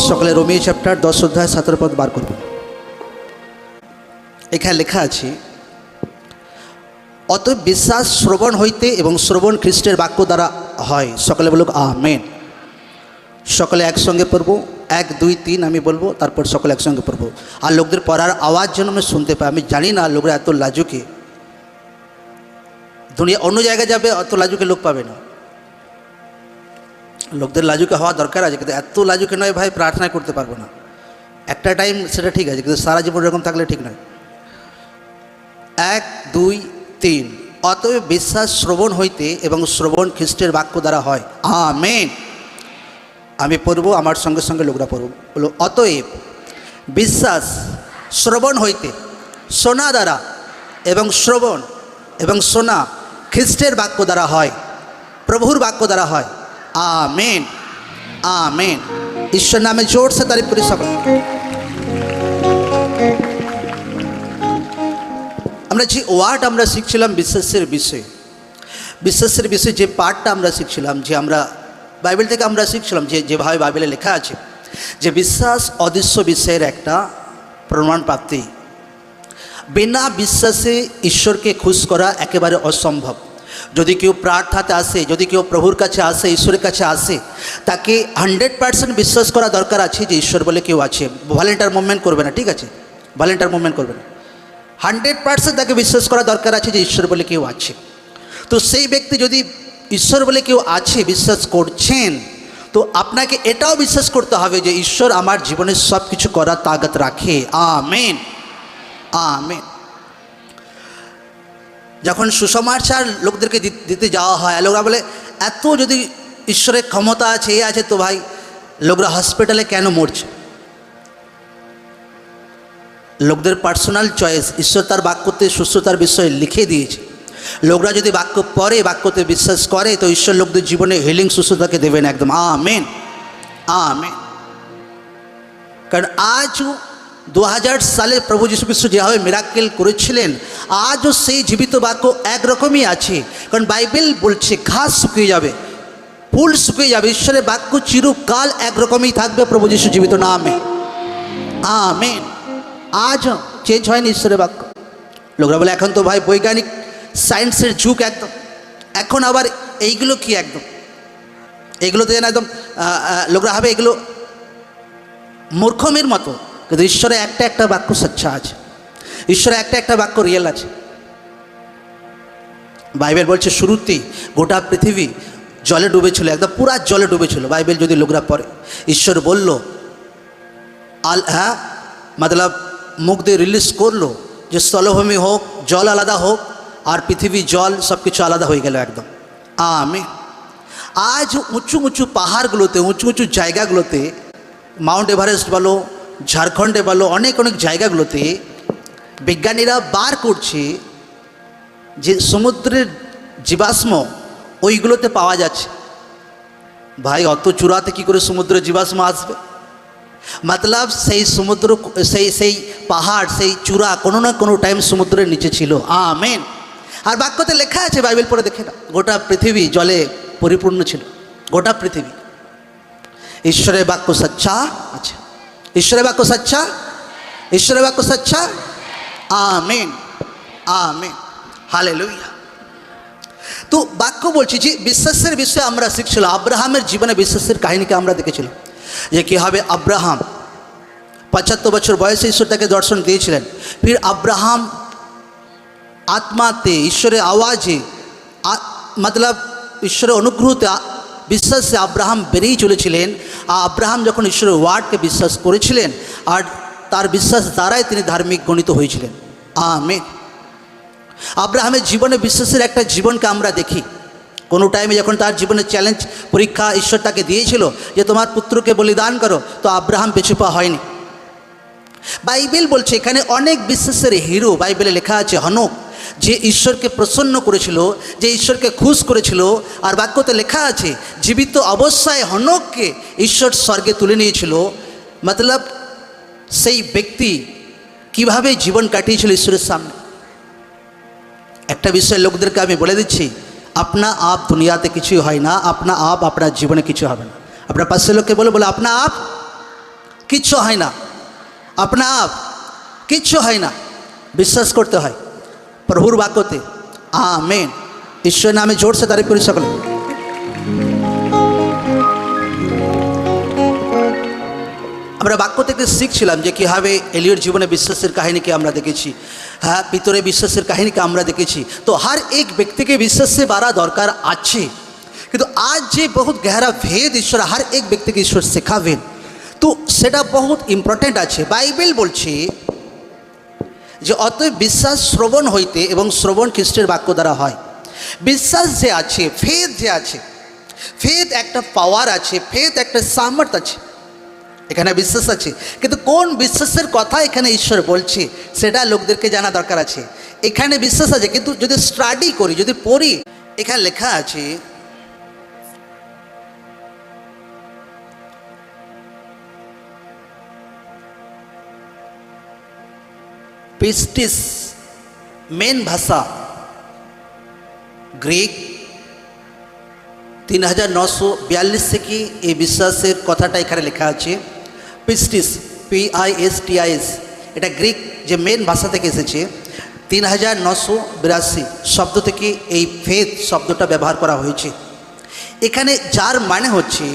সকলে Romeo chapter 10 অধ্যায় 17 পদ বার করবেন। এখানে লেখা আছে, অতএব বিশ্বাস শ্রবণ হইতে এবং শ্রবণ খ্রিস্টের বাক্য দ্বারা হয়। সকলে বলুক আমেন। সকলে একসঙ্গে পড়ব, 1 2 3 আমি বলবো, তারপর সকলে একসঙ্গে পড়ব। আর লোকদের পড়ার আওয়াজ যেন আমি শুনতে পাই। আমি জানি না লোকরা এত লাজুকে, দুনিয়া অন্য জায়গায় যাবে অত লাজুকে লোক পাবে না। লোকদের লাজুকে হওয়া দরকার আছে, কিন্তু এত লাজুকে নয় ভাই, প্রার্থনা করতে পারবো না একটা টাইম, সেটা ঠিক আছে, কিন্তু সারা জীবন এরকম থাকলে ঠিক নয়। 1 2 3 অতএব বিশ্বাস শ্রবণ হইতে এবং শ্রবণ খ্রিস্টের বাক্য দ্বারা হয়। আমেন। আমি পড়ব, আমার সঙ্গে সঙ্গে লোকরা পড়ব। বলো, অতএব বিশ্বাস শ্রবণ হইতে, শোনা দ্বারা, এবং শ্রবণ এবং শোনা খ্রিস্টের বাক্য দ্বারা হয়, প্রভুর বাক্য দ্বারা হয়। Amen amen. ঈশ্বর নামে জোর সে তারিফ করি সকল। আমরা যে ওয়ার্ড আমরা শিখছিলাম বিশ্বাসের বিষয়ে, বিশ্বাসের বিষয়ে যে পার্টটা আমরা শিখছিলাম, যে আমরা বাইবেল থেকে আমরা শিখছিলাম, যেভাবে বাইবেলে লেখা আছে যে বিশ্বাস অদৃশ্য বিষয়ের একটা প্রমাণ প্রাপ্তি। বিনা বিশ্বাসে ঈশ্বরকে খুশ করা একেবারে অসম্ভব। যদি কেউ প্রার্থনাতে আসে, যদি কেউ প্রভুর কাছে আসে, ঈশ্বরের কাছে আসে, তাকে 100% বিশ্বাস করা দরকার আছে যে ঈশ্বর বলে কেউ আছে। ভলেন্টার মুভমেন্ট করবে না, ঠিক আছে? ভলেন্টার মুভমেন্ট করবে না, 100% তাকে বিশ্বাস করা দরকার আছে যে ঈশ্বর বলে কেউ আছে। তো সেই ব্যক্তি যদি ঈশ্বর বলে কেউ আছে বিশ্বাস করছেন, তো আপনাকে এটাও বিশ্বাস করতে হবে যে ঈশ্বর আমার জীবনে সব কিছু করার তাগত রাখে। Amen amen. যখন সুসমাচার লোকদেরকে দিতে যাওয়া হয়, লোকরা বলে এত যদি ঈশ্বরের ক্ষমতা আছে, এ আছে, তো ভাই লোকরা হসপিটালে কেন মরছে? লোকদের পার্সোনাল চয়েস। ঈশ্বর তার বাক্যতে সুস্থতার বিষয়ে লিখে দিয়েছে। লোকরা যদি বাক্য পড়ে, বাক্যতে বিশ্বাস করে, তো ঈশ্বর লোকদের জীবনে হিলিং সুস্থতাকে দেবেন একদম। Amen amen. কারণ আজও 2000 সালে প্রভু যীশু খ্রিস্ট যেভাবে মিরাকেল করেছিলেন, আজও সেই জীবিত বাক্য একরকমই আছে। কারণ বাইবেল বলছে ঘাস শুকিয়ে যাবে, ফুল শুকিয়ে যাবে, ঈশ্বরের বাক্য চিরকাল একরকমই থাকবে। প্রভু যীশু জীবিত নামে। আমেন। আজও চেঞ্জ হয়নি ঈশ্বরের বাক্য। লোকরা বলে এখন তো ভাই বৈজ্ঞানিক সায়েন্সের যুগ একদম, এখন আবার এইগুলো কি একদম, এগুলোতে যেন একদম লোকরা হবে এগুলো মূর্খমের মতো। কিন্তু ঈশ্বরের একটা বাক্য সচ্চা আছে, ঈশ্বরের একটা বাক্য রিয়েল আছে। বাইবেল বলছে শুরুতেই গোটা পৃথিবী জলে ডুবেছিল, একদম পুরা জলে ডুবেছিল। বাইবেল যদি লোকরা পড়ে, ঈশ্বর বলল মতলব মুখ দিয়ে রিলিজ করলো যে স্থলভূমি হোক, জল আলাদা হোক, আর পৃথিবী জল সব কিছু আলাদা হয়ে গেল একদম। আমেন। আজ উঁচু উঁচু পাহাড়গুলোতে, উঁচু উঁচু জায়গাগুলোতে, মাউন্ট এভারেস্ট বলো, ঝাড়খণ্ডে বলো, অনেক জায়গাগুলোতে বিজ্ঞানীরা বার করছে যে সমুদ্রের জীবাশ্ম ওইগুলোতে পাওয়া যাচ্ছে। ভাই অত চূড়াতে কি করে সমুদ্রের জীবাশ্ম আসবে? মতলব সেই সমুদ্র, সেই পাহাড়, সেই চূড়া কোনো না কোনো টাইম সমুদ্রের নিচে ছিল। আমেন। আর বাক্যতে লেখা আছে, বাইবেল পড়ে দেখে না, গোটা পৃথিবী জলে পরিপূর্ণ ছিল, গোটা পৃথিবী। ঈশ্বরের বাক্য সচ্চা আছে, ঈশ্বরের বাক্য সচ্চা, ঈশ্বরের বাক্য সচ্চা। Amen amen. হালেলুয়া। তো বাক্য বলছি যে বিশ্বাসের বিষয়ে আমরা শিখছিলাম। আব্রাহামের জীবনে বিশ্বাসের কাহিনীকে আমরা দেখেছিলাম যে কীভাবে আব্রাহাম 75 বছর বয়সে ঈশ্বর তাকে দর্শন দিয়েছিলেন। ফির আব্রাহাম আত্মাতে, ঈশ্বরের আওয়াজে, মতলব ঈশ্বরের অনুগ্রহতে, বিশ্বাসে আব্রাহাম বেরিয়ে চলেছিলেন। আর আব্রাহাম যখন ঈশ্বরের ওয়ার্ডকে বিশ্বাস করেছিলেন, আর তার বিশ্বাস দ্বারাই তিনি ধার্মিক গণিত হয়েছিলেন। আমেন। আব্রাহামের জীবনে বিশ্বাসের একটা জীবনকে আমরা দেখি। কোনো টাইমে যখন তার জীবনে চ্যালেঞ্জ, পরীক্ষা ঈশ্বর তাকে দিয়েছিল যে তোমার পুত্রকে বলিদান করো, তো আব্রাহাম পিছুপা হয়নি। বাইবেল বলছে এখানে অনেক বিশ্বাসের হিরো বাইবেলে লেখা আছে। হনক, যে ঈশ্বরকে প্রসন্ন করেছিল, যে ঈশ্বরকে খুশ করেছিল। আর বাক্যতে লেখা আছে জীবিত অবস্থায় হনককে ঈশ্বর স্বর্গে তুলে নিয়েছিল। মতলব সেই ব্যক্তি কিভাবে জীবন কাটিয়েছিল ঈশ্বরের সামনে। একটা বিষয় লোকদেরকে আমি বলে দিচ্ছি, আপনা आप দুনিয়াতে কিছুই হয় না, আপনা आप আপনার জীবনে কিছু হবে না। আপনার পাশের লোককে বলে আপনা आप কিচ্ছু হয় না, আপনা আপ কিচ্ছু হয় না, বিশ্বাস করতে হয় প্রভুর বাক্যতে। আমেন। ঈশ্বর নামে জোরসে তারিফ করি সকলে। আমরা বাক্য থেকে শিখছিলাম যে কীভাবে এলিয়র জীবনে বিশ্বাসের কাহিনীকে আমরা দেখেছি, হ্যাঁ ভিতরে বিশ্বাসের কাহিনীকে আমরা দেখেছি। তো हर एक व्यक्ति के विश्वास से बड़ा दरकार আছে, কিন্তু আজ যে বহুত গহরা ভেদ ঈশ্বর हर एक व्यक्ति के ঈশ্বর শেখাবেন, তো সেটা বহুত ইম্পর্টেন্ট আছে। বাইবেল বলছে যে অতএব বিশ্বাস শ্রবণ হইতে এবং শ্রবণ খ্রিস্টের বাক্য দ্বারা হয়। বিশ্বাস যে আছে, ফেথ যে আছে, ফেথ একটা পাওয়ার আছে, ফেথ একটা সামর্থ্য আছে, এখানে বিশ্বাস আছে। কিন্তু কোন বিশ্বাসের কথা এখানে ঈশ্বর বলছে সেটা লোকদেরকে জানা দরকার আছে। এখানে বিশ্বাস আছে, কিন্তু যদি স্টাডি করি, যদি পড়ি, এখানে লেখা আছে পিস্টিস মেন ভাষা গ্রিক 3942 থেকে এই বিশ্বাসের কথাটা এখানে লেখা আছে। পিস্টিস PISTIS এটা গ্রিক যে মেন ভাষা থেকে এসেছে। 3982 শব্দ থেকে এই ফেথ শব্দটা ব্যবহার করা হয়েছে এখানে, যার মানে হচ্ছে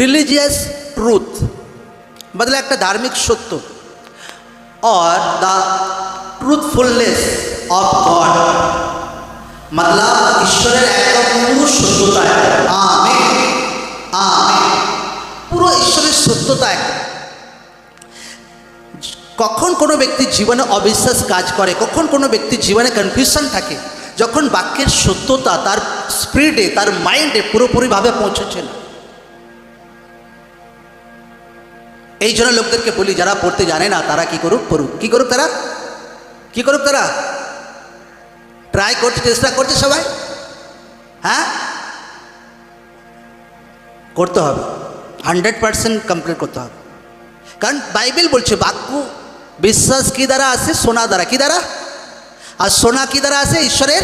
রিলিজিয়াস ট্রুথ, বদলে একটা ধার্মিক সত্য, और द ट्रूथफुलनेस ऑफ गॉड, मतलब ঈশ্বরের একটা পুরো সত্যতা। Amen amen. পুরো ঈশ্বরের সত্যতা। কখন কোনো ব্যক্তি জীবনে অবিশ্বাস কাজ করে, কখন কোনো ব্যক্তি জীবনে কনফিউশন থাকে, যখন বাক্যের সত্যতা তার স্পিরিটে, তার মাইন্ডে পুরোপুরিভাবে পৌঁছেছে না। এই জন্য লোকদেরকে বলি যারা পড়তে জানে না তারা কি করুক, পড়ুক। কি করুক তারা, কি করুক তারা? ট্রাই করছে, চেষ্টা করছে সবাই, হ্যাঁ করতে হবে, 100% কমপ্লিট করতে হবে। কারণ বাইবেল বলছে বাক্য বিশ্বাস কি দ্বারা আসে? শোনা দ্বারা। কি দ্বারা? আর শোনা কি দ্বারা আসে? ঈশ্বরের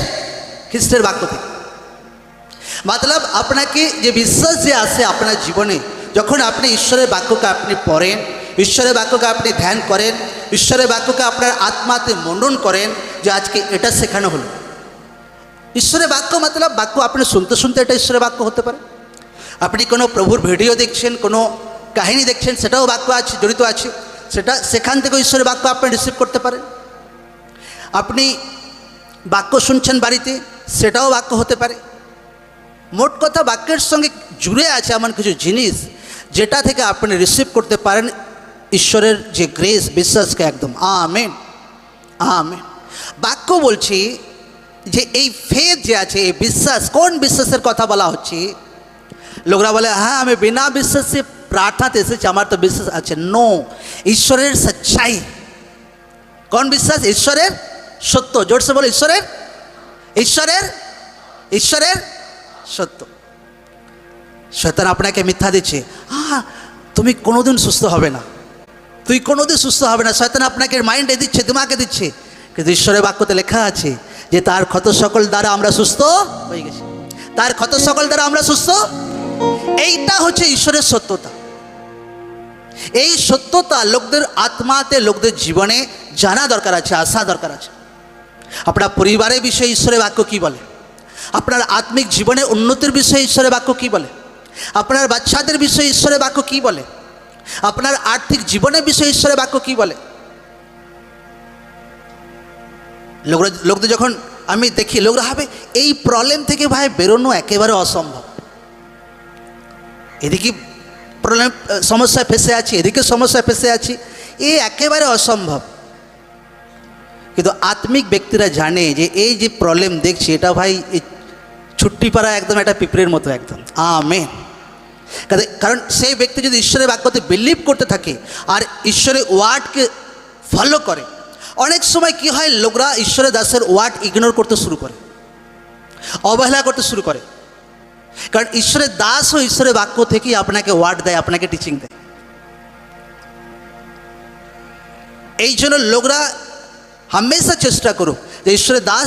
খ্রিস্টের বাক্য থেকে। মতলব আপনাকে যে বিশ্বাস যে আসে আপনার জীবনে, যখন আপনি ঈশ্বরের বাক্যকে আপনি পড়েন, ঈশ্বরের বাক্যকে আপনি ধ্যান করেন, ঈশ্বরের বাক্যকে আপনার আত্মাতে মনন করেন যে আজকে এটা শেখানো হলো। ঈশ্বরের বাক্য মতলব বাক্য আপনি শুনতে শুনতে এটা ঈশ্বরের বাক্য হতে পারে। আপনি কোনো প্রভুর ভিডিও দেখছেন, কোনো কাহিনী দেখছেন, সেটাও বাক্য আছে, জড়িত আছে, সেটা সেখান থেকে ঈশ্বরের বাক্য আপনি রিসিভ করতে পারেন। আপনি বাক্য শুনছেন বাড়িতে, সেটাও বাক্য হতে পারে। মোট কথা বাক্যের সঙ্গে জুড়ে আছে এমন কিছু জিনিস যেটা থেকে আপনি রিসিভ করতে পারেন ঈশ্বরের যে গ্রেস, বিশ্বাসকে একদম। Amen amen. বাক্য বলছি যে এই ফেথ যে আছে, এই বিশ্বাস, কোন বিশ্বাসের কথা বলা হচ্ছে? লোকরা বলে হ্যাঁ আমি বিনা বিশ্বাসে প্রার্থনাতে এসেছি, আমার তো বিশ্বাস আছে। নো, ঈশ্বরের সচ্চাই। কোন বিশ্বাস? ঈশ্বরের সত্য। জোরসে বলে ঈশ্বরের, ঈশ্বরের, ঈশ্বরের সত্য। শয়তান আপনাকে মিথ্যা দিচ্ছে, তুমি কোনোদিন সুস্থ হবে না, তুই কোনোদিন সুস্থ হবে না। শয়তান আপনাকে মাইন্ডে দিচ্ছে, দিমাগে দিচ্ছে, কিন্তু ঈশ্বরের বাক্যতে লেখা আছে যে তার ক্ষত সকল দ্বারা আমরা সুস্থ হয়ে গেছি, তার ক্ষত সকল দ্বারা আমরা সুস্থ। এইটা হচ্ছে ঈশ্বরের সত্যতা। এই সত্যতা লোকদের আত্মাতে, লোকদের জীবনে জানা দরকার আছে, আসা দরকার আছে। আপনার পরিবারের বিষয়ে ঈশ্বরের বাক্য কী বলে? আপনার আত্মিক জীবনে উন্নতির বিষয়ে ঈশ্বরের বাক্য কী বলে? আপনার বাচ্চাদের বিষয়ে ঈশ্বরের বাক্য কী বলে? আপনার আর্থিক জীবনের বিষয়ে ঈশ্বরের বাক্য কী বলে? লোকদের যখন আমি দেখি, লোকরা হবে এই প্রবলেম থেকে ভাই বেরোনো একেবারে অসম্ভব, এদিকে প্রবলেম সমস্যায় ফেসে আছি, এদিকে সমস্যায় ফেসে আছি, এ একেবারে অসম্ভব। কিন্তু আত্মিক ব্যক্তিরা জানে যে এই যে প্রবলেম দেখছি এটা ভাই ছুট্টি পাড়া একদম একটা পিঁপড়ের মতো একদম। আমেন। কারণ সেই ব্যক্তি যদি ঈশ্বরের বাক্যতে বিলিভ করতে থাকে আর ঈশ্বরের ওয়ার্ডকে ফলো করে, অনেক সময় কি হয়, লোকরা ঈশ্বরের দাসের ওয়ার্ড ইগনোর করতে শুরু করে, অবহেলা করতে শুরু করে। কারণ ঈশ্বরের দাস ও ঈশ্বরের বাক্য থেকেই আপনাকে ওয়ার্ড দেয়, আপনাকে টিচিং দেয়। এই জন্য লোকরা হামেশা চেষ্টা করুক যে ঈশ্বরের দাস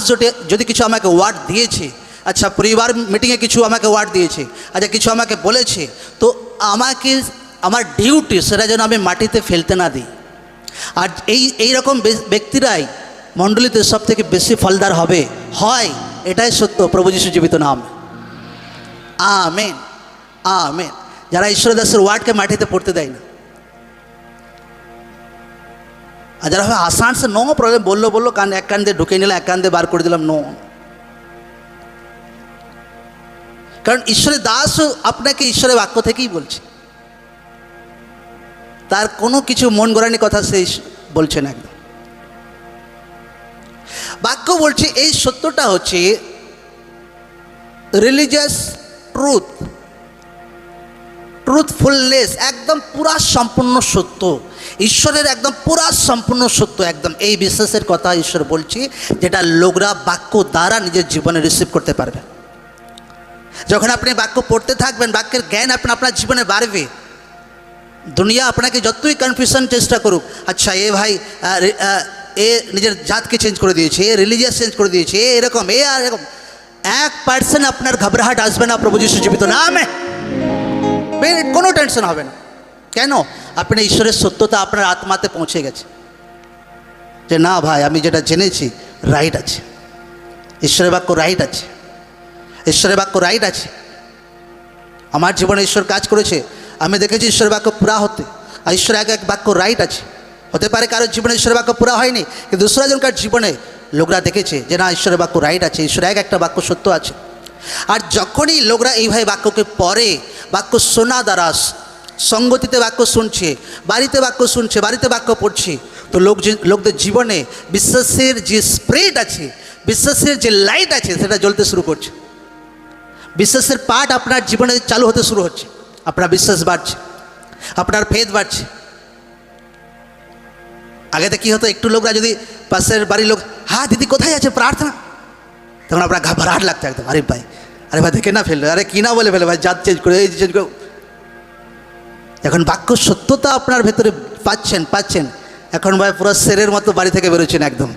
যদি কিছু আমাকে ওয়ার্ড দিয়েছে, আচ্ছা পরিবার মিটিংয়ে কিছু আমাকে ওয়ার্ড দিয়েছে, আচ্ছা কিছু আমাকে বলেছে, তো আমাকে আমার ডিউটি সেটা যেন আমি মাটিতে ফেলতে না দিই। আর এই রকম ব্যক্তিরাই মণ্ডলীতে সব থেকে বেশি ফলদার হয়, এটাই সত্য। প্রভু যিশু জীবিত নাম। Amen, amen. যারা ঈশ্বর দাসের ওয়ার্ডকে মাটিতে পড়তে দেয় না, আর যারা হয় আসান সে নো প্রবলেম, বললো কান এক কান দিয়ে ঢুকে নিলাম, এক কান দিয়ে বার করে দিলাম, নো। কারণ ঈশ্বরের দাসও আপনাকে ঈশ্বরের বাক্য থেকেই বলছে, তার কোনো কিছু মন গড়ানি কথা সে বলছে না। একদম বাক্য বলছে এই সত্যটা হচ্ছে রিলিজিয়াস ট্রুথফুলনেস, একদম পুরা সম্পূর্ণ সত্য, ঈশ্বরের একদম পুরা সম্পূর্ণ সত্য। একদম এই বিশ্বাসের কথা ঈশ্বর বলছে, যেটা লোকরা বাক্য দ্বারা নিজের জীবনে রিসিভ করতে পারবে। যখন আপনি বাক্য পড়তে থাকবেন, বাক্যের জ্ঞান আপনার জীবনে বাড়বে। দুনিয়া আপনাকে যতই কনফিউশন চেষ্টা করুক, আচ্ছা এ ভাই এ নিজের জাতকে চেঞ্জ করে দিয়েছে, এ রিলিজিয়াস চেঞ্জ করে দিয়েছে, এরকম আর এরকম, 1% আপনার ঘবরাহট আসবে না। প্রভু যিশু জীবিত নামে কোনো টেনশন হবে না। কেন? আপনি ঈশ্বরের সত্যতা আপনার আত্মাতে পৌঁছে গেছে, যে না ভাই আমি যেটা জেনেছি রাইট আছে, ঈশ্বরের বাক্য রাইট আছে, ঈশ্বরের বাক্য রাইট আছে। আমার জীবনে ঈশ্বর কাজ করেছে, আমি দেখেছি ঈশ্বরের বাক্য পুরা হতে। আর ঈশ্বরের এক বাক্য রাইট আছে। হতে পারে কারোর জীবনে ঈশ্বরের বাক্য পুরা হয়নি, কিন্তু দুসরা জনকার জীবনে লোকরা দেখেছে যে না ঈশ্বরের বাক্য রাইট আছে, ঈশ্বরের একটা বাক্য সত্য আছে। আর যখনই লোকরা এইভাবে বাক্যকে পড়ে, বাক্য শোনা দ্বারা, সঙ্গতিতে বাক্য শুনছে, বাড়িতে বাক্য শুনছে, বাড়িতে বাক্য পড়ছে, তো লোকদের জীবনে বিশ্বাসের যে স্প্রেড আছে, বিশ্বাসের যে লাইট আছে, সেটা জ্বলতে শুরু করছে। বিশ্বাসের পাঠ আপনার জীবনে চালু হতে শুরু হচ্ছে, আপনার বিশ্বাস বাড়ছে, আপনার ফেথ বাড়ছে। আগেতে কী হতো, একটু লোকরা যদি পাশের বাড়ির লোক, হ্যাঁ দিদি কোথায় আছে প্রার্থনা, তখন আপনার ঘাবড়াহট লাগতো একদম, আরে ভাই দেখে না ফেললো, আরে কি না বলে ফেলে ভাই, জাত চেঞ্জ করে এই চেঞ্জ করে। এখন বাক্য সত্যতা আপনার ভেতরে পাচ্ছেন, এখন ভাই পুরো শেরের মতো বাড়ি থেকে বেরোচ্ছেন একদম।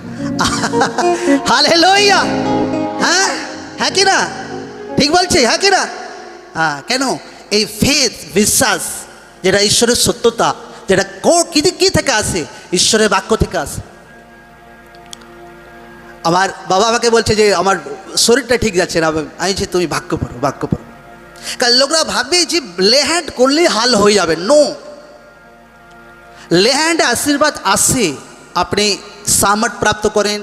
হালেলুয়া। হ্যাঁ কি না? ঠিক বলছি, হ্যাঁ কি না? হ্যাঁ। কেন? এই ফেথ, বিশ্বাস, যেটা ঈশ্বরের সত্যতা, যেটা কি থেকে আসে? ঈশ্বরের বাক্য থেকে আসে। আমার বাবা আমাকে বলছে যে আমার শরীরটা ঠিক যাচ্ছে না, আমি যে তুমি বাক্য পড়ো। কারণ লোকরা ভাববে যে লে হ্যান্ড করলেই হাল হয়ে যাবে। নো, লে হ্যান্ডে আশীর্বাদ আসে, আপনি সামর্থ্য প্রাপ্ত করেন,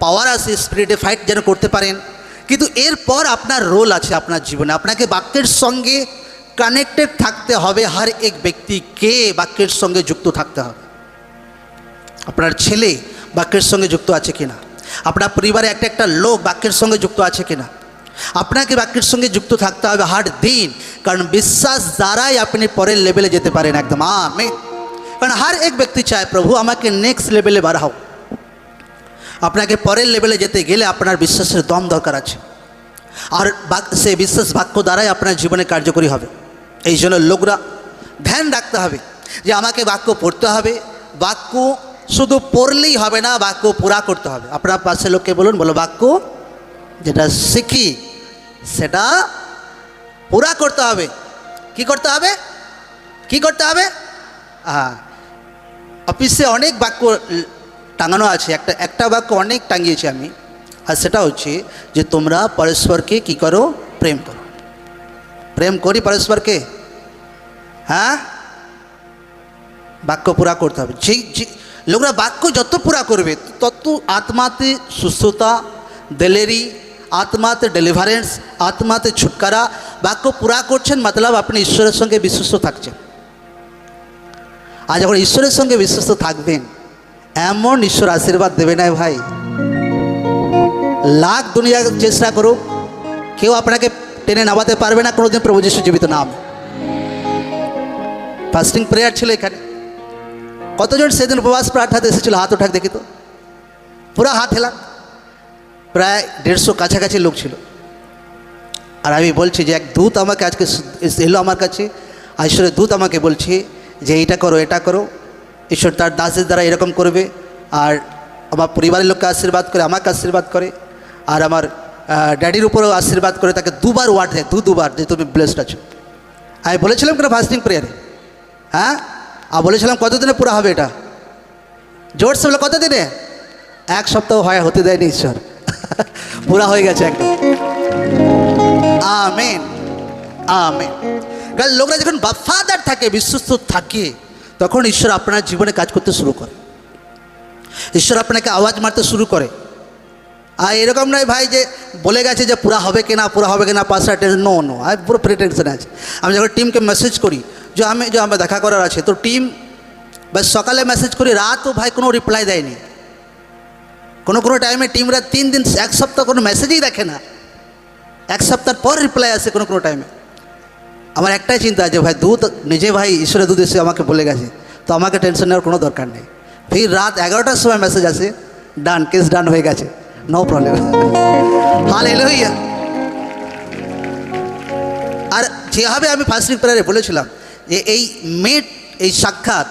পাওয়ার আসে, স্পিরিটে ফাইট যেন করতে পারেন। কিন্তু এরপর আপনার রোল আছে আপনার জীবনে, আপনাকে বাক্যের সঙ্গে কানেক্টেড থাকতে হবে। হর এক ব্যক্তিকে বাক্যের সঙ্গে যুক্ত থাকতে হবে। আপনার ছেলে বাক্যের সঙ্গে যুক্ত আছে কিনা, আপনার পরিবারে একটা লোক বাক্যের সঙ্গে যুক্ত আছে কিনা, আপনাকে বাক্যের সঙ্গে যুক্ত থাকতে হবে হর দিন। কারণ বিশ্বাস দ্বারাই আপনি পরের লেভেলে যেতে পারেন। একদম আমেন। কারণ হর এক ব্যক্তি চায় প্রভু আমাকে নেক্সট লেভেলে বাড়াও। আপনাকে পরের লেভেলে যেতে গেলে আপনার বিশ্বাসের দম দরকার আছে, আর সে বিশ্বাস বাক্য দ্বারাই আপনার জীবনে কার্যকরী হবে। এই জন্য লোকরা ধ্যান রাখতে হবে যে আমাকে বাক্য পড়তে হবে, বাক্য শুধু পড়লেই হবে না, বাক্য পুরা করতে হবে। আপনার পাশে লোককে বলুন, বলো বাক্য যেটা শিখি সেটা পুরা করতে হবে। কি করতে হবে? হ্যাঁ, অফিসে অনেক বাক্য টাঙানো আছে, একটা বাক্য অনেক টাঙিয়েছি আমি, আর সেটা হচ্ছে যে তোমরা পরস্পরকে কি করো? প্রেম করো। প্রেম করি পরস্পরকে। হ্যাঁ, বাক্য পুরা করতে হবে। যে লোকরা বাক্য যত পুরা করবে তত আত্মাতে সুস্থতা, দিলেরি, আত্মাতে ডেলিভারেন্স, আত্মাতে ছুটকারা। বাক্য পুরা করছেন মতলব আপনি ঈশ্বরের সঙ্গে বিশ্বস্ত থাকছেন। আর যখন ঈশ্বরের সঙ্গে বিশ্বস্ত থাকবেন, এমন ঈশ্বর আশীর্বাদ দেবে না ভাই, লাখ দুনিয়া চেষ্টা করুক কেউ আপনাকে টেনে নামাতে পারবে না কোনোদিন। প্রভু যিশু জীবিত নাম। ফাস্টিং প্রেয়ার ছিল এখানে। কতজন সেদিন উপবাস প্রার্থনাতে এসেছিল? হাত ওঠাক দেখি তো, পুরো হাত হেলা। প্রায় 150 কাছাকাছি লোক ছিল। আর আমি বলছি যে এক দূত আমাকে আজকে এলো আমার কাছে, আর ঈশ্বরের দূত আমাকে বলছে যে এইটা করো, এটা করো, ঈশ্বর তার দাসের দ্বারা এরকম করবে। আর আমার পরিবারের লোককে আশীর্বাদ করে, আমাকে আশীর্বাদ করে, আর আমার ড্যাডির উপরেও আশীর্বাদ করে, তাকে দুবার ওয়ার্ড দেয়, দুবার যে তুমি ব্লেসড আছো। আমি বলেছিলাম কেন ফাস্টিং প্রেয়ারে হ্যাঁ, আর বলেছিলাম কতদিনে পুরা হবে এটা? জোরসে বলে কতদিনে? 1 সপ্তাহ হয়, হতে দেয়নি ঈশ্বর। পুরা হয়ে গেছে একদম। Amen, amen. কারণ লোকরা যখন ওয়াফাদার থাকে, বিশ্বস্ত থাকে, তখন ঈশ্বর আপনার জীবনে কাজ করতে শুরু করে। ঈশ্বর আপনাকে আওয়াজ মারতে শুরু করে। আর এরকম নয় ভাই যে বলে গেছে যে পুরা হবে কিনা, পুরা হবে কিনা, 5টা টেনশন, নো নো, আমি পুরো ফ্রি টেনশন আছে। আমি যখন টিমকে মেসেজ করি যে আমার দেখা করার আছে, তো টিম বাস সকালে মেসেজ করি, রাতও ভাই কোনো রিপ্লাই দেয়নি। কোনো টাইমে টিমরা 3 দিন 1 সপ্তাহ কোনো মেসেজই দেখে না, 1 সপ্তাহ পর রিপ্লাই আসে কোনো টাইমে। আমার একটাই চিন্তা যে ভাই দুধ নিজে, ভাই ঈশ্বরের দুধ এসে আমাকে বলে গেছে, তো আমাকে টেনশন নেওয়ার কোনো দরকার নেই। ফির রাত 11টার সময় মেসেজ আসে, ডান, কেস ডান হয়ে গেছে, নো প্রবলেম। হালেলুয়া। আর যেভাবে আমি ফাস্টিং প্রেয়ারে বলেছিলাম যে এই সাক্ষাৎ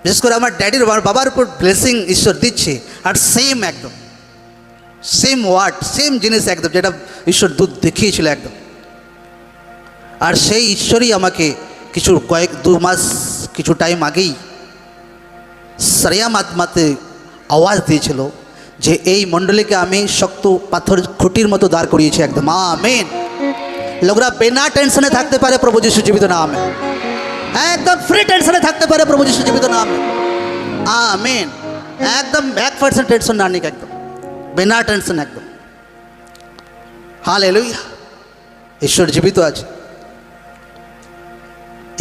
বিশেষ করে আমার ড্যাডির, আমার বাবার উপর ব্লেসিং ঈশ্বর দিচ্ছে, আর সেম একদম সেম ওয়ার্ড, সেম জিনিস একদম, যেটা ঈশ্বর দুধ দেখিয়েছিল একদম। আর সেই ঈশ্বরই আমাকে 2 মাস কিছু টাইম আগেই সারিয়াম আত্মাতে আওয়াজ দিয়েছিল যে এই মণ্ডলীকে আমি শক্ত পাথর খুঁটির মতো দাঁড় করিয়েছি একদম। আমেন। লোকরা বিনা টেনশনে থাকতে পারে, প্রভু যিশু জীবিত নামে। একদম ফ্রি টেনশনে থাকতে পারে, প্রভু যিশু জীবিত নামে। আমেন। একদম 1% টেনশন না নিক, একদম বিনা টেনশন একদম। হালেলুয়া। ঈশ্বর জীবিত আছে,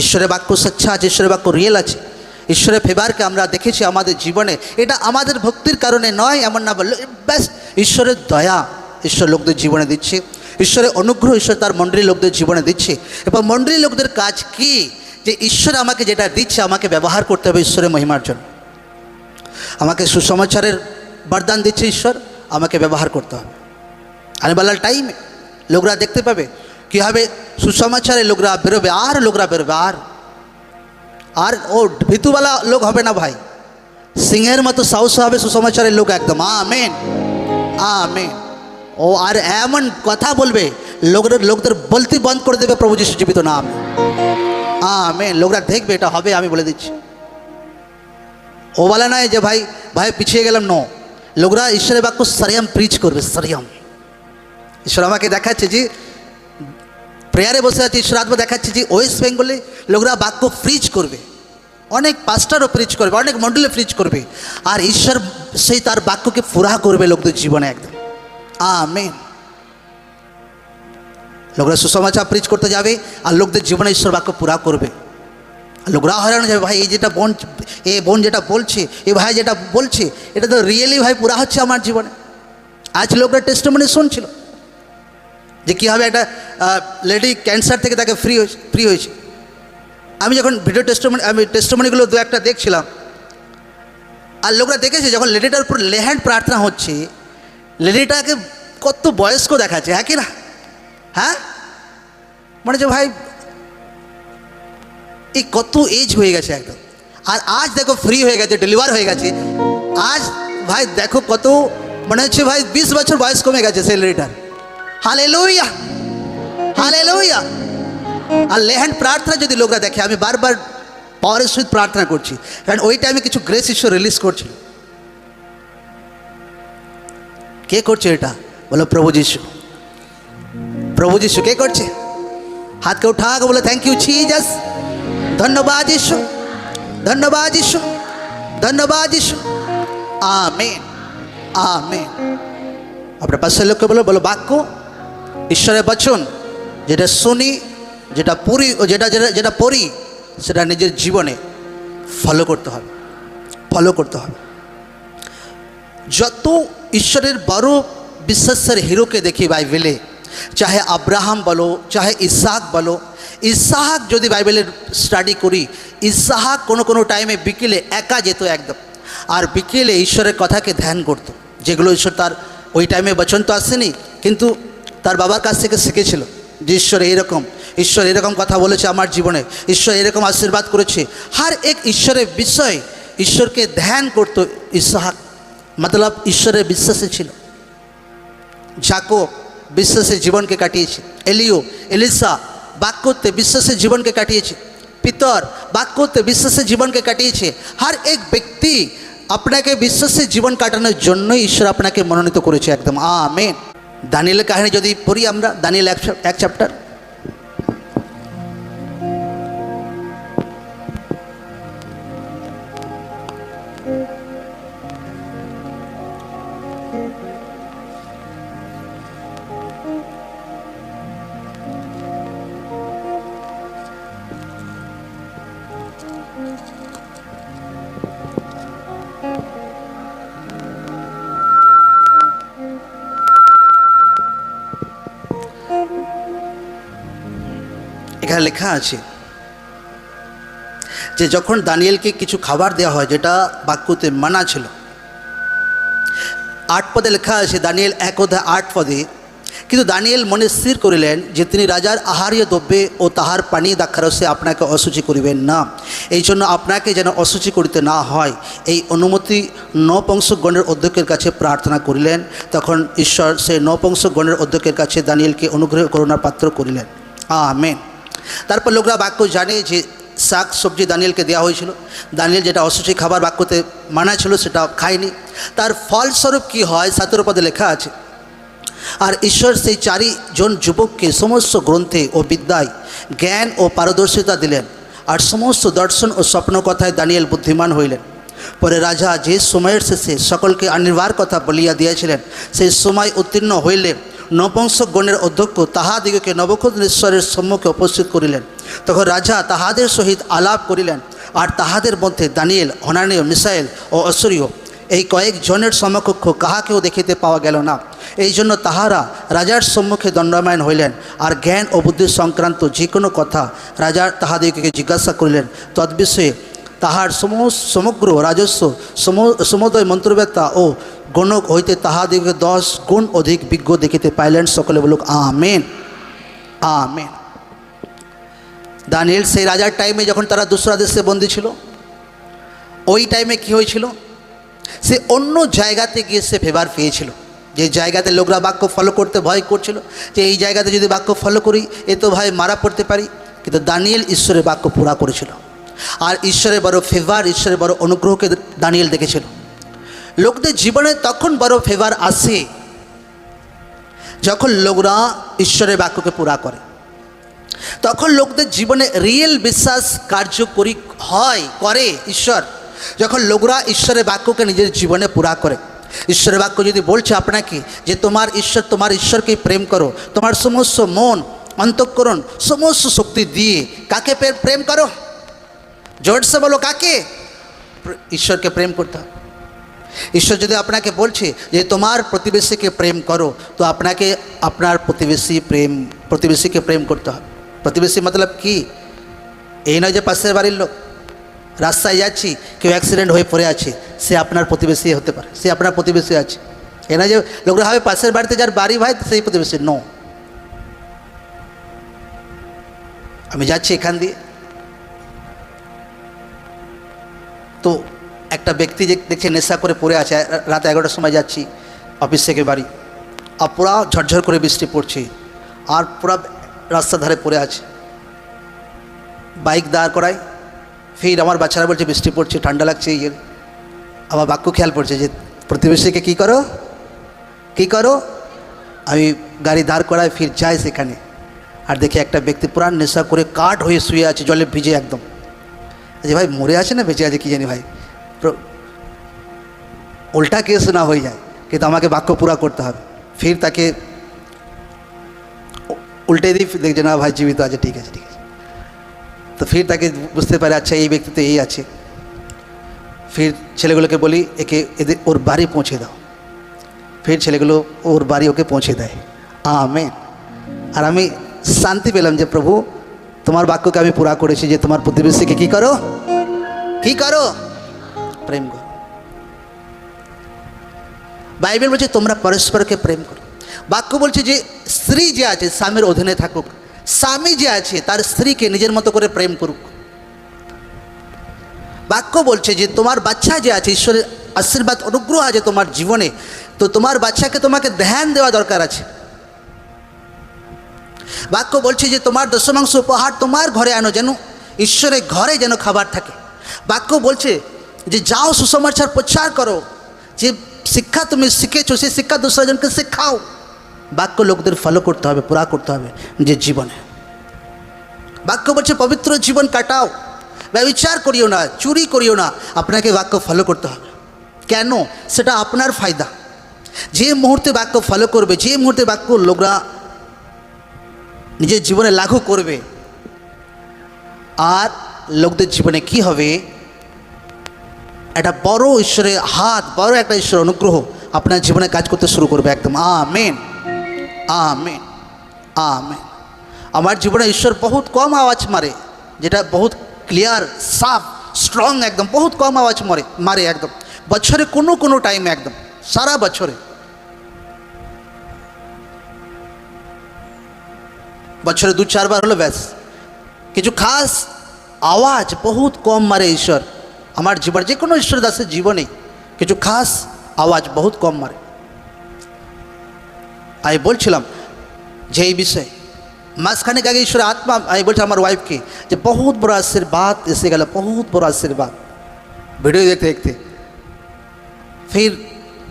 ঈশ্বরের বাক্য সচ্চা আছে, ঈশ্বরের বাক্য রিয়েল আছে। ঈশ্বরের ফেভারকে আমরা দেখেছি আমাদের জীবনে। এটা আমাদের ভক্তির কারণে নয়, এমন না বললো, ব্যাস ঈশ্বরের দয়া ঈশ্বর লোকদের জীবনে দিচ্ছে, ঈশ্বরের অনুগ্রহ ঈশ্বর তার মণ্ডলীর লোকদের জীবনে দিচ্ছে। এবং মণ্ডলীর লোকদের কাজ কি? যে ঈশ্বর আমাকে যেটা দিচ্ছে আমাকে ব্যবহার করতে হবে ঈশ্বরের মহিমার জন্য। আমাকে সুসমাচারের বরদান দিচ্ছে ঈশ্বর, আমাকে ব্যবহার করতে হবে। আনেবালার টাইমে লোকরা দেখতে পাবে কীভাবে সুসমাচারে লোকরা বেরোবে, আর লোকরা বেরোবে, আর ও ভিতুওয়ালা লোক হবে না ভাই, সিংহের মতো সাহস হবে সুসমাচারের লোক একদম। Amen, amen. ও আর এমন কথা বলবে লোকদের বলতে বন্ধ করে দেবে, প্রভু যিশু জীবিত নাম। আমেন। লোকরা দেখবে, এটা হবে, আমি বলে দিচ্ছি। ও বলে নয় যে ভাই পিছিয়ে গেলাম, নো। লোকরা ঈশ্বরের বাক্য সারিয়াম প্রিচ করবে, সারিয়াম। ঈশ্বর আমাকে দেখাচ্ছে যে প্রেয়ারে বসে আছে, ঈশ্বর আত্মা দেখাচ্ছে যে ওয়েস্ট বেঙ্গলে লোকরা বাক্য প্রিচ করবে, অনেক পাস্টারও প্রিচ করবে, অনেক মণ্ডলে প্রিচ করবে, আর ঈশ্বর সেই তার বাক্যকে পুরা করবে লোকদের জীবনে একদম। আমেন। লোকরা সুসমাচার প্রিচ করতে যাবে, আর লোকদের জীবনে ঈশ্বর বাক্য পুরা করবে। লোকরা হয়রান যাবে, ভাই এই যেটা বোন যেটা বলছে, এই ভাই যেটা বলছে, এটা তো রিয়েলি ভাই পুরা হচ্ছে আমার জীবনে। আজ লোকরা টেস্টিমনি শুনছিল যে কীভাবে একটা লেডি ক্যান্সার থেকে তাকে ফ্রি হয়েছে। আমি যখন ভিডিও টেস্টিমনিগুলো 2-1টা দেখছিলাম, আর লোকরা দেখেছে যখন লেডিটার উপর লেহ্যান্ড প্রার্থনা হচ্ছে, লেডিটাকে কত বয়স্ক দেখাচ্ছে, হ্যাঁ কি না? হ্যাঁ, মানে যে ভাই এই কত এজ হয়ে গেছে একদম। আর আজ দেখো ফ্রি হয়ে গেছে, ডেলিভার হয়ে গেছে। আজ ভাই দেখো কত, মনে হচ্ছে ভাই 20 বছর বয়স কমে গেছে সেই লেডিটার। Hallelujah, hallelujah. আর লেহ্যান্ড প্রার্থনা যদি লোকরা দেখে, আমি বারবার পাওয়ারের সহিত প্রার্থনা করছি, কারণ ওই টাইমে কিছু গ্রেস ঈশ্বর রিলিজ করছিল। কে করছে এটা? বলো প্রভু যিশু। প্রভু যিশু কে করছে? হাতকে উঠা বলে থ্যাংক ইউ জিসাস। ধন্যবাদ যিশু, ধন্যবাদ যিশু, ধন্যবাদ যিশু। Amen, amen. আপনার পাশের লোককে বলো বাক্য, ঈশ্বরের বচন যেটা শুনি, যেটা পড়ি, সেটা নিজের জীবনে ফলো করতে হবে, ফলো করতে হবে। যত ঈশ্বরের বড় বিশ্বাসের হিরোকে দেখি বাইবেলে, চাহে আব্রাহাম বলো, চাহে ইসহাক বলো। ইসহাক যদি বাইবেলের স্টাডি করি, ইসহাক কোনো টাইমে বিকেলে একা যেত একদম, আর বিকেলে ঈশ্বরের কথাকে ধ্যান করতো, যেগুলো ঈশ্বর তার ওই টাইমে বচন তো আসেনি, কিন্তু তার বাবার কাছ থেকে শিখেছিল যে ঈশ্বর এরকম কথা বলেছে আমার জীবনে, ঈশ্বর এরকম আশীর্বাদ করেছে। হর এক ঈশ্বরের বিষয় ঈশ্বরকে ধ্যান করতো ইসহাক, মতলব ঈশ্বরের বিশ্বাসে ছিল। যাকব বিশ্বাসে জীবনকে কাটিয়েছে, এলিসা বাক্যতে বিশ্বাসে জীবনকে কাটিয়েছে। পিতর বাক্যতে বিশ্বাসে জীবনকে কাটিয়েছে। হার এক ব্যক্তি আপনাকে বিশ্বাসে জীবন কাটানোর জন্যই ঈশ্বর আপনাকে মনোনীত করেছে একদম। আমেন। দানিয়েলের কাহিনী যদি পড়ি আমরা, দানিয়েল এক চ্যাপ্টার, এখানে লেখা আছে যে যখন দানিয়েলকে কিছু খাবার দেওয়া হয় যেটা বাক্যতে মানা ছিল, 8 পদে লেখা আছে, দানিয়েল 1:8 পদে, কিন্তু দানিয়েল মনে স্থির করিলেন যে তিনি রাজার আহারীয় দ্রব্যে ও তাহার পানি দ্রাক্ষারসে আপনাকে অশুচি করিবেন না, এই জন্য আপনাকে যেন অশুচি করিতে না হয় এই অনুমতি নপুংসকগণের অধ্যক্ষের কাছে প্রার্থনা করিলেন। তখন ঈশ্বর সেই নপুংসকগণের অধ্যক্ষের কাছে দানিয়েলকে অনুগ্রহ করুণার পাত্র করিলেন। আমেন। তারপর লোকরা বাক্য জানে যে শাক সবজি দানিয়েলকে দেওয়া হয়েছিল, দানিয়েল যেটা অশুচি খাবার বাক্যতে মানা ছিল সেটা খায়নি। তার ফলস্বরূপ কি হয় 17 পদে লেখা আছে, আর ঈশ্বর সেই 4 জন যুবককে সমস্ত গ্রন্থে ও বিদ্যায় জ্ঞান ও পারদর্শিতা দিলেন, আর সমস্ত দর্শন ও স্বপ্ন কথায় দানিয়েল বুদ্ধিমান হইলেন। পরে রাজা যে সময়ের শেষে সকলকে আনিবার কথা বলিয়া দিয়েছিলেন সেই সময় উত্তীর্ণ হইলে নপুংসকগণের অধ্যক্ষ তাহাদিগকে নবুকদনেশ্বরের সম্মুখে উপস্থিত করিলেন। তখন রাজা তাহাদের সহিত আলাপ করিলেন, আর তাহাদের মধ্যে দানিয়েল, হনানীয়, মিশায়েল ও অসূরীয় এই কয়েকজনের সমকক্ষ কাহাকেও দেখিতে পাওয়া গেল না। এই জন্য তাহারা রাজার সম্মুখে দণ্ডায়মান হইলেন, আর জ্ঞান ও বুদ্ধি সংক্রান্ত যে কোনো কথা রাজা তাহাদিগকে জিজ্ঞাসা করিলেন। তদ্বিষয়ে তাহার সমগ্র রাজস্ব সমুদয় মন্ত্রবেত্তা ও গণক হইতে তাহাদিগকে 10 গুণ অধিক বিজ্ঞ দেখিতে পাইলেন। সকলে বলুক আমেন, আমেন। দানিয়েল সেই রাজার টাইমে যখন তারা দুসরা দেশে বন্দী ছিল, ওই টাইমে কি হয়েছিল, সে অন্য জায়গাতে গিয়ে সে ফেভার পেয়েছিল। যে জায়গাতে লোকরা বাক্য ফলো করতে ভয় করছিল, যে এই জায়গাতে যদি বাক্য ফলো করি এ তো ভাই মারা পড়তে পারি, কিন্তু দানিয়েল ঈশ্বরের বাক্য পুরা করেছিল, আর ঈশ্বরের বড় ফেভার, ঈশ্বরের বড় অনুগ্রহকে দানিয়েল দেখেছিল। লোকদের জীবনে তখন বড় ফেভার আসে যখন লোকরা ঈশ্বরের বাক্যকে পুরা করে, তখন লোকদের জীবনে রিয়েল বিশ্বাস কার্যকরী করে ঈশ্বর, যখন লোকরা ঈশ্বরের বাক্যকে নিজের জীবনে পুরা করে। ঈশ্বরের বাক্য যদি বলছে আপনাকে যে তোমার ঈশ্বরকে প্রেম করো, তোমার সমস্ত মন, অন্তঃকরণ, সমস্ত শক্তি দিয়ে কাকে প্রেম করো, জোরসে বলো কাকে? ঈশ্বরকে প্রেম করতে হবে। ঈশ্বর যদি আপনাকে বলছে যে তোমার প্রতিবেশীকে প্রেম করো, তো আপনাকে আপনার প্রতিবেশীকে প্রেম করতে হবে। প্রতিবেশী মতলব কি? এই নয় যে পাশের বাড়ির লোক, রাস্তায় যাচ্ছি কেউ অ্যাক্সিডেন্ট হয়ে পড়ে আছে, সে আপনার প্রতিবেশী হতে পারে, সে আপনার প্রতিবেশী আছে। এ নয় যে লোকরা হবে পাশের বাড়িতে যার বাড়ি ভাই সেই প্রতিবেশী, নো। আমি যাচ্ছি এখান দিয়ে, তো একটা ব্যক্তি যে দেখছে নেশা করে পড়ে আছে, রাত 11টার সময় যাচ্ছি অফিস থেকে বাড়ি, আর পুরা ঝরঝর করে বৃষ্টি পড়ছে, আর পুরা রাস্তার ধারে পড়ে আছে। বাইক দাঁড় করাই, ফির আমার বাচ্চারা বলছে বৃষ্টি পড়ছে, ঠান্ডা লাগছে, আমার বাক্য খেয়াল পড়ছে যে প্রতিবেশীকে কী করো। আমি গাড়ি দাঁড় করাই, ফির যাই সেখানে, আর দেখি একটা ব্যক্তি পুরা নেশা করে কাঠ হয়ে শুয়ে আছে, জলে ভিজে একদম। যে ভাই মরে আছে না বেঁচে আছে কি জানি ভাই, উল্টা কেস না হয়ে যায়, কিন্তু আমাকে বাক্য পুরা করতে হবে। ফির তাকে উল্টে দিই, দেখছে না ভাই জীবিত আছে, ঠিক আছে। তো ফির তাকে বুঝতে পারে আচ্ছা এই ব্যক্তি তো এই আছে। ফির ছেলেগুলোকে বলি ওর বাড়ি পৌঁছে দাও। ফির ছেলেগুলো ওর বাড়ি ওকে পৌঁছে দেয়। আমেন। আর আমি শান্তি পেলাম যে প্রভু তোমার বাক্যকে আমি পুরা করেছি যে তোমার প্রতিবেশীকে কি করো, প্রেম করো। বাইবেল বলছে তোমরা পরস্পরকে প্রেম করো। বাক্য বলছে যে স্ত্রী যে আছে স্বামীর অধীনে থাকুক, স্বামী যে আছে তার স্ত্রীকে নিজের মতো করে প্রেম করুক। বাক্য বলছে যে তোমার বাচ্চা যে আছে, ঈশ্বরের আশীর্বাদ অনুগ্রহ আছে তোমার জীবনে, তো তোমার বাচ্চাকে তোমাকে ধ্যান দেওয়া দরকার আছে। বাক্য বলছে যে তোমার দশমাংশ উপহার তোমার ঘরে আনো, যেন ঈশ্বরের ঘরে যেন খাবার থাকে। বাক্য বলছে যে যাও সুসমাচার প্রচার করো, যে শিক্ষা তুমি শিখেছো সেই শিক্ষা দুসরাজনকে শেখাও। বাক্য লোকদের ফলো করতে হবে, পুরা করতে হবে নিজের জীবনে। বাক্য বলছে পবিত্র জীবন কাটাও, ব্যভিচার করিও না, চুরি করিও না। আপনাকে বাক্য ফলো করতে হবে। কেন? সেটা আপনার ফায়দা। যে মুহূর্তে বাক্য ফলো করবে, যে মুহূর্তে বাক্য লোকরা নিজের জীবনে লাগু করবে, আর লোকদের জীবনে কি হবে, একটা বড় ঈশ্বরের হাত, বড় একটা ঈশ্বরের অনুগ্রহ আপনার জীবনে কাজ করতে শুরু করবে একদম। Amen, amen, amen. আমার জীবনে ঈশ্বর বহুত কম আওয়াজ মারে, যেটা বহুত ক্লিয়ার, সাফ, স্ট্রং একদম, বহুত কম আওয়াজ মারে একদম। বছরে কোনো টাইমে একদম, সারা বছরে দু চারবার হলো ব্যাস। কিছু খাস আওয়াজ বহুত কম মারে ঈশ্বর আমার জীবনে, যে কোনো ঈশ্বর দাসের জীবনে কিছু খাস আওয়াজ বহুত কম মারে। আমি বলছিলাম যে এই বিষয়ে মাঝখানে আগে ঈশ্বরের আত্মা, আমি বলছি আমার ওয়াইফকে যে বহুত বড় আশীর্বাদ এসে গেল, বহুত বড় আশীর্বাদ ভিডিও দেখতে দেখতে। ফির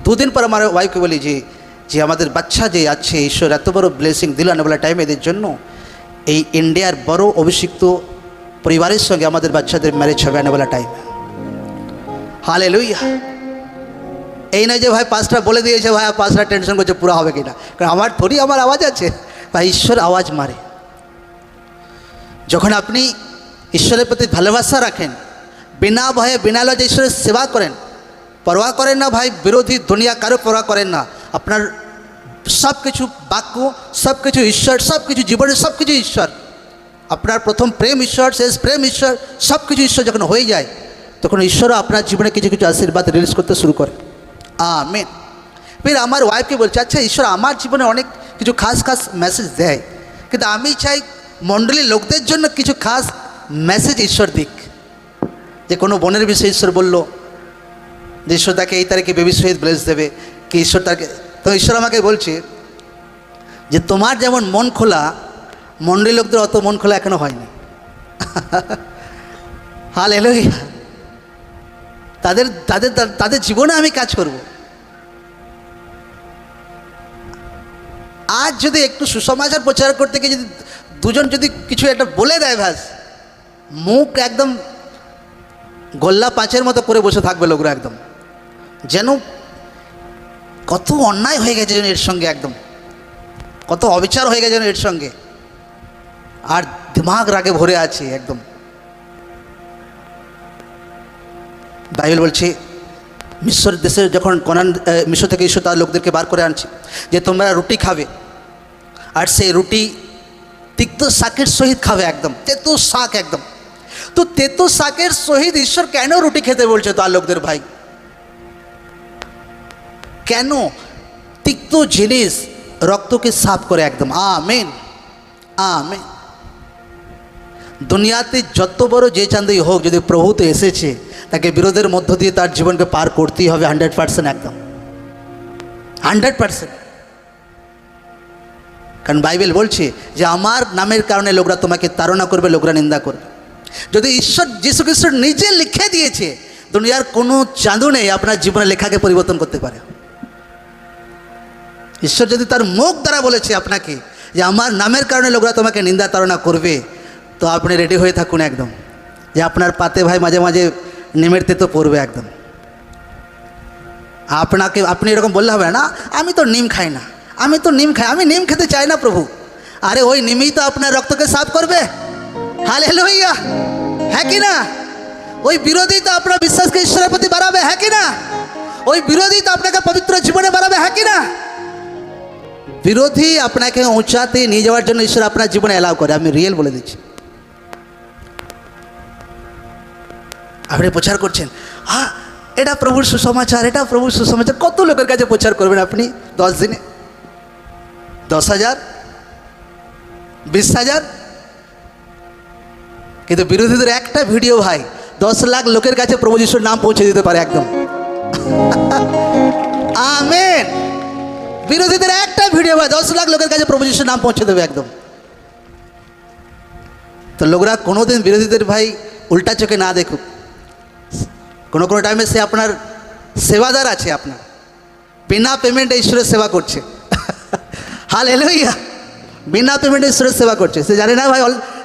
দুদিন পর আমার ওয়াইফকে বলি যে আমাদের বাচ্চা যে আছে, ঈশ্বর এত বড় ব্লেসিং দিল আনেবেলা টাইম এদের জন্য। এই ইন্ডিয়ার বড় অভিষিক্ত পরিবারের সঙ্গে আমাদের বাচ্চাদের ম্যারেজ হবে আনেবেলা টাইম। হালেলুয়া। এই নয় যে ভাই পাঁচটা বলে দিয়েছে, ভাই পাঁচটা টেনশন করছে পুরো হবে কিনা, কারণ আমার থোড়ি আমার আওয়াজ আছে ভাই, ঈশ্বর আওয়াজ মারে। যখন আপনি ঈশ্বরের প্রতি ভালোবাসা রাখেন, বিনা ভয়ে বিনা লজ্জায় ঈশ্বরের সেবা করেন, পরোয়া করেন না ভাই বিরোধী দুনিয়া কারো পরোয়া করেন না, আপনার সব কিছু বাক্য, সব কিছু ঈশ্বর, সব কিছু জীবনের সব কিছু ঈশ্বর, আপনার প্রথম প্রেম ঈশ্বর, শেষ প্রেম ঈশ্বর, সব কিছু ঈশ্বর যখন হয়ে যায়, তখন ঈশ্বরও আপনার জীবনে কিছু কিছু আশীর্বাদ রিলিজ করতে শুরু করে। আমেন। ফির আমার ওয়াইফকে বলছে, আচ্ছা ঈশ্বর আমার জীবনে অনেক কিছু খাস খাস মেসেজ দেয়, কিন্তু আমি চাই মণ্ডলীর লোকদের জন্য কিছু খাস মেসেজ ঈশ্বর দিক। যে কোনো বোনের বিষয়ে ঈশ্বর বলল যে ঈশ্বর তাকে এই তারিখে বেবি সহিত ব্লেস দেবে, কি ঈশ্বর তাকে, তো ঈশ্বর আমাকে বলছে যে তোমার যেমন মন খোলা, মণ্ডলী লোকদের অত মন খোলা এখনো হয়নি। হালেলুয়া। তাদের তাদের তাদের জীবনে আমি কাজ করব। আজ যদি একটু সুসমাচার প্রচার করতে গিয়ে যদি দুজন যদি কিছু একটা বলে দেয়, ভাস মুখ একদম গোল্লা পাঁচের মতো করে বসে থাকবে লোকরা, একদম যেন কত অন্যায় হয়ে গেছে যেন এর সঙ্গে, একদম কত অবিচার হয়ে গেছে যেন এর সঙ্গে, আর দিমাগ রাগে ভরে আছে একদম। বাইবেল বলছে মিশর দেশে যখন কনান, মিশর থেকে ঈশ্বর তার লোকদেরকে বার করে আনছে যে তোমরা রুটি খাবে, আর সেই রুটি তিক্ত শাকের সহিত খাবে, একদম তেতো শাক একদম। তো তেতো শাকের সহিত ঈশ্বর কেন রুটি খেতে বলছে তার লোকদের? ভাই কেন? তিক্ত জিনিস রক্তকে সাফ করে একদম। Amen, amen. দুনিয়াতে যত বড় যে চাঁদই হোক, যদি প্রভুতে এসেছে, তাকে বিরোধের মধ্য দিয়ে তার জীবনকে পার করতেই হবে 100%, একদম 100%। কারণ বাইবেল বলছে যে আমার নামের কারণে লোকরা তোমাকে তাড়না করবে, লোকরা নিন্দা করবে। যদি ঈশ্বর যীশু খ্রিস্ট নিজে লিখে দিয়েছে, দুনিয়ার কোনো চাঁদও নেই আপনার জীবনের লেখাকে পরিবর্তন করতে পারে। ঈশ্বর যদি তার মুখ দ্বারা বলেছে আপনাকে যে আমার নামের কারণে লোকরা তোমাকে নিন্দা তাড়না করবে, তো আপনি রেডি হয়ে থাকুন একদম, যে আপনার পাতে ভাই মাঝে মাঝে নিমের তেতো পড়বে একদম। আপনি এরকম বললে হবে না, আমি তো নিম খাই না, আমি তো নিম খাই, আমি নিম খেতে চাই না প্রভু। আরে ওই নিমই তো আপনার রক্তকে সাফ করবে। হালেলুয়া, হ্যাঁ কি না? ওই বিরোধী তো আপনার বিশ্বাসকে ঈশ্বরের প্রতি বাড়াবে, হ্যাঁ কি না? ওই বিরোধী তো আপনাকে পবিত্র জীবনে বাড়াবে, হ্যাঁ কি না? বিরোধী আপনাকে উঁচাতে নিয়ে যাওয়ার জন্য ঈশ্বর আপনার জীবনে অ্যালাউ করে। আমি রিয়েল বলে দিচ্ছি। আপনি প্রচার করছেন, হ্যাঁ এটা প্রভুর সুসমাচার, এটা প্রভুর সুসমাচার, কত লোকের কাছে প্রচার করবেন আপনি 10 দিনে? 10,000, 20,000? কিন্তু বিরোধীদের একটা ভিডিও ভাই 10 লাখ লোকের কাছে প্রভু যিশুর নাম পৌঁছে দিতে পারে একদম। আমেন। বিরোধীদের একটা ভিডিও ভাই 10 লাখ লোকের কাছে প্রভু যিশুর নাম পৌঁছে দেবে একদম। তো লোকরা কোনোদিন বিরোধীদের ভাই উল্টা চোখে না দেখুক। কোনো কোনো টাইমে সে আপনার সেবাদার আছে, আপনার বিনা পেমেন্টে ঈশ্বরের সেবা করছে। হালেলুয়া, বিনা পেমেন্টে ঈশ্বরের সেবা করছে। সে জানে না ভাই,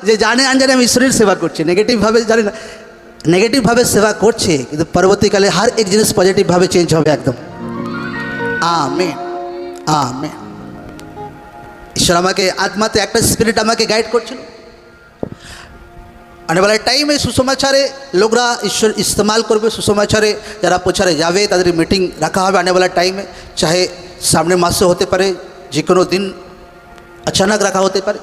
যে জানে আনজানে আমি ঈশ্বরের সেবা করছি, নেগেটিভভাবে জানে না, নেগেটিভভাবে সেবা করছে, কিন্তু পরবর্তীকালে হার এক জিনিস পজিটিভভাবে চেঞ্জ হবে একদম। Amen, amen. ঈশ্বর আমাকে আত্মাতে একটা স্পিরিট আমাকে গাইড করছিল। आने वाला टाइम है सुसमाचारे लोगरा ईश्वर इस्तेमाल करबे, सुसमाचारे जरा प्रचारे जावे ताদের मीटिंग रखा হবে आने वाला टाइम है, चाहे सामने मासे होते पारे, जे कोनो दिन अचानक रखा होते पारे।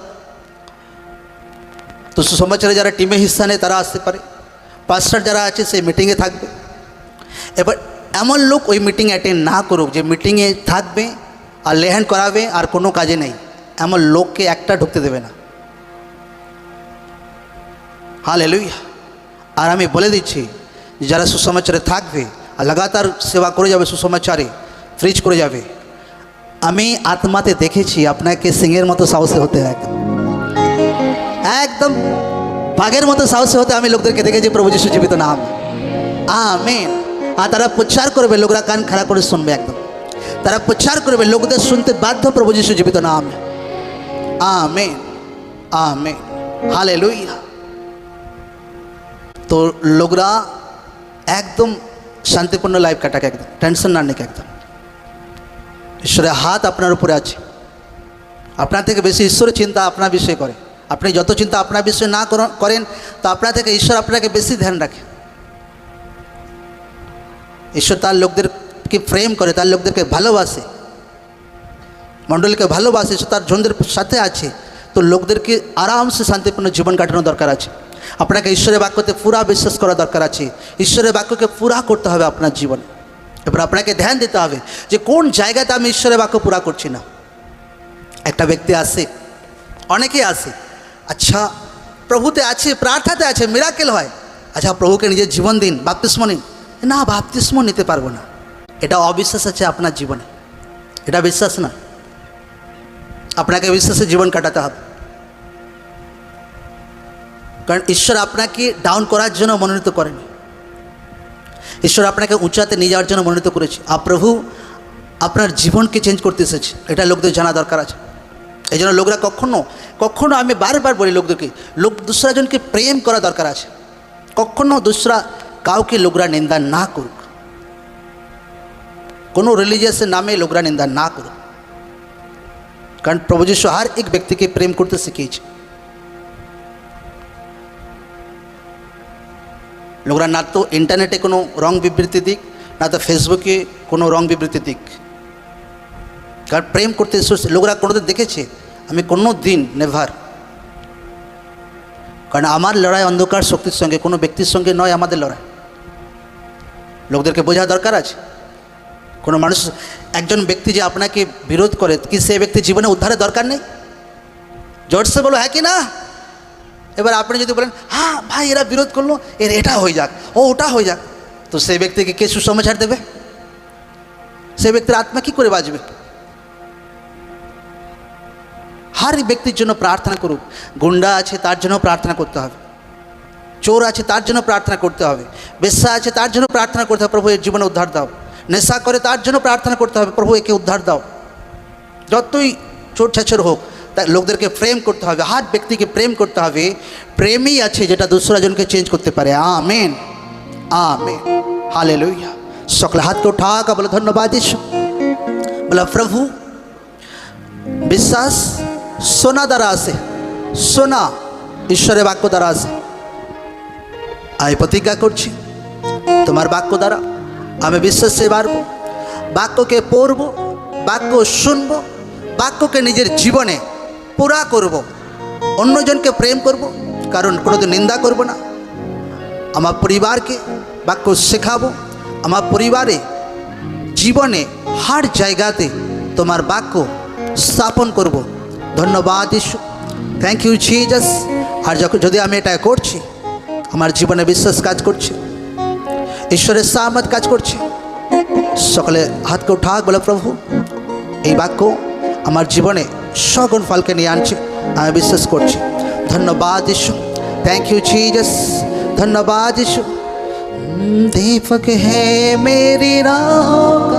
तो सुसमाचारे যারা টিমে হিস্সা নেয় তারা আসতে পারে, পাস্টার যারা আছে সেই মিটিংয়ে থাকবে। এবার এমন লোক ওই মিটিং অ্যাটেন্ড না করুক যে মিটিংয়ে থাকবে আর লেহ্যান্ড করাবে আর কোনো কাজে নেই, এমন লোককে একটা ঢুকতে দেবে না। हालेलुया। আর আমি বলে দিচ্ছি যারা সুসমাচারে থাকবে আর লাগাতার সেবা করে যাবে, সুসমাচারে ফ্রিজ করে যাবে, আমি আত্মাতে দেখেছি আপনাকে সিংহের মতো সাহসী হতে হয়, একদম বাঘের মতো সাহসী হতে আমি লোকদেরকে দেখেছি। প্রভু যিশু জীবিত নাম, আমেন। আর তারা প্রচার করবে, লোকরা কান খাড়া করে শুনবে, একদম তারা প্রচার করবে, লোকদের শুনতে বাধ্য প্রভু যিশু জীবিত নাম, আমেন, আমেন, হালেলুয়া। तो लोगरा एकदम शांतिपूर्ण लाइफ काटा, एकदम टेंशन ना निके, एकदम ईश्वरेर हाथ आपनार उपरे आछे। आपनार थेके बेशी ईश्वर चिंता आपनार विषय करे, अपनी जत चिंता आपनार विषय ना करें तो आपनार थेके ईश्वर आपनाके बेशी ध्यान राखे। ईश्वर तार लोकदेरके प्रेम करे, तार लोकदेरके भालोबासे, मंडलके भालोबासे, ईश्वर तार जनदेर साथे आछे। तो लोकदेरके आराम से शांतिपूर्ण जीवन काटानो दरकार आछे। আপনাকে ঈশ্বরের বাক্যতে পুরা বিশ্বাস করা দরকার আছে, ঈশ্বরের বাক্যকে পুরা করতে হবে আপনার জীবনে। এবার আপনাকে ধ্যান দিতে হবে যে কোন জায়গাতে আমি ঈশ্বরের বাক্য পুরা করছি না। একটা ব্যক্তি আসে, অনেকেই আসে, আচ্ছা প্রভুতে আছে, প্রার্থনাতে আছে, মিরাকেল হয়, আচ্ছা প্রভুকে নিজের জীবন দিন, বাপ্তিস্ম নিন। না, বাপ্তিস্ম নিতে পারবো না, এটা অবিশ্বাস আছে আপনার জীবনে, এটা বিশ্বাস না। আপনাকে বিশ্বাসে জীবন কাটাতে হবে, কারণ ঈশ্বর আপনাকে ডাউন করার জন্য মনোনীত করেনি, ঈশ্বর আপনাকে উঁচাতে নিয়ে যাওয়ার জন্য মনোনীত করেছে। আর প্রভু আপনার জীবনকে চেঞ্জ করতে এসেছে, এটা লোকদের জানা দরকার আছে। এই জন্য লোকরা কখনো কখনো, আমি বারবার বলি লোকদেরকে, লোক दूसरा জনকে প্রেম করা দরকার আছে। কখনো दूसरा কাউকে লোকরা নিন্দা না করুক, কোনো রিলিজিয়াসের নামে লোকরা নিন্দা না করুক, কারণ প্রভু যিশু हर एक ব্যক্তিকে প্রেম করতে শিখিয়েছে। লোকরা না তো ইন্টারনেটে কোনো রং বিবৃতি দিক, না তো ফেসবুকে কোনো রং বিবৃতি দিক, কারণ প্রেম করতে লোকরা কোনোদিন দেখেছে? আমি কোনো দিন নেভার। কারণ আমার লড়াই অন্ধকার শক্তির সঙ্গে, কোনো ব্যক্তির সঙ্গে নয় আমাদের লড়াই। লোকদেরকে বোঝা দরকার আছে। কোনো মানুষ, একজন ব্যক্তি যে আপনাকে বিরোধ করে, কি সে ব্যক্তি জীবনে উদ্ধারের দরকার নেই? জোরসে বলো হ্যাঁ কি না? এবার আপনি যদি বলেন হ্যাঁ ভাই এরা বিরোধ করলো, এর এটা হয়ে যাক, ও ওটা হয়ে যাক, তো সেই ব্যক্তিকে কে সুসমাচার দেবে? সেই ব্যক্তির আত্মা কী করে বাঁচবে? हर ব্যক্তির জন্য প্রার্থনা করুক। গুন্ডা আছে তার জন্য প্রার্থনা করতে হবে, চোর আছে তার জন্য প্রার্থনা করতে হবে, বেশ্যা আছে তার জন্য প্রার্থনা করতে হবে, প্রভু এর জীবনে উদ্ধার দাও। নেশা করে তার জন্য প্রার্থনা করতে হবে, প্রভু একে উদ্ধার দাও। যতই চোর ছাচর হোক, তাই লোকদেরকে প্রেম করতে হবে, हर ব্যক্তিকে প্রেম করতে হবে। প্রেমই আছে যেটা दूसरा জনকে চেঞ্জ করতে পারে। Amen, amen, hallelujah. সকলে হাতকে উঠাকা বলে ধন্যবাদ ঈশ্বর। বলে প্রভু, বিশ্বাস শোনা দ্বারা আসে, শোনা ঈশ্বরের বাক্য দ্বারা আসে। আমি প্রতিজ্ঞা করছি তোমার বাক্য দ্বারা আমি বিশ্বাসে বাড়ব, বাক্যকে পড়ব, বাক্য শুনব, বাক্যকে নিজের জীবনে পুরা করব, অন্যজনকে প্রেম করব, কারণ কোনোদিন নিন্দা করব না। আমার পরিবারকে বাক্য শেখাবো, আমার পরিবারে জীবনে हर জায়গাতে তোমার বাক্য স্থাপন করব। ধন্যবাদ ঈশ্বর, থ্যাংক ইউ জিজাস। আর যখন যদি আমি এটা করছি, আমার জীবনে বিশ্বাস কাজ করছে, ঈশ্বরের সামত কাজ করছে। সকলে হাতকে উঠা বলে প্রভু এই বাক্য আমার জীবনে সগুণ ফলকে নিয়ে আনছে, আমি বিশ্বাস করছি। ধন্যবাদ ঈশ্বর। थैंक यू जीसस, धन्यवाद यीशु। दीपक है मेरी राहों का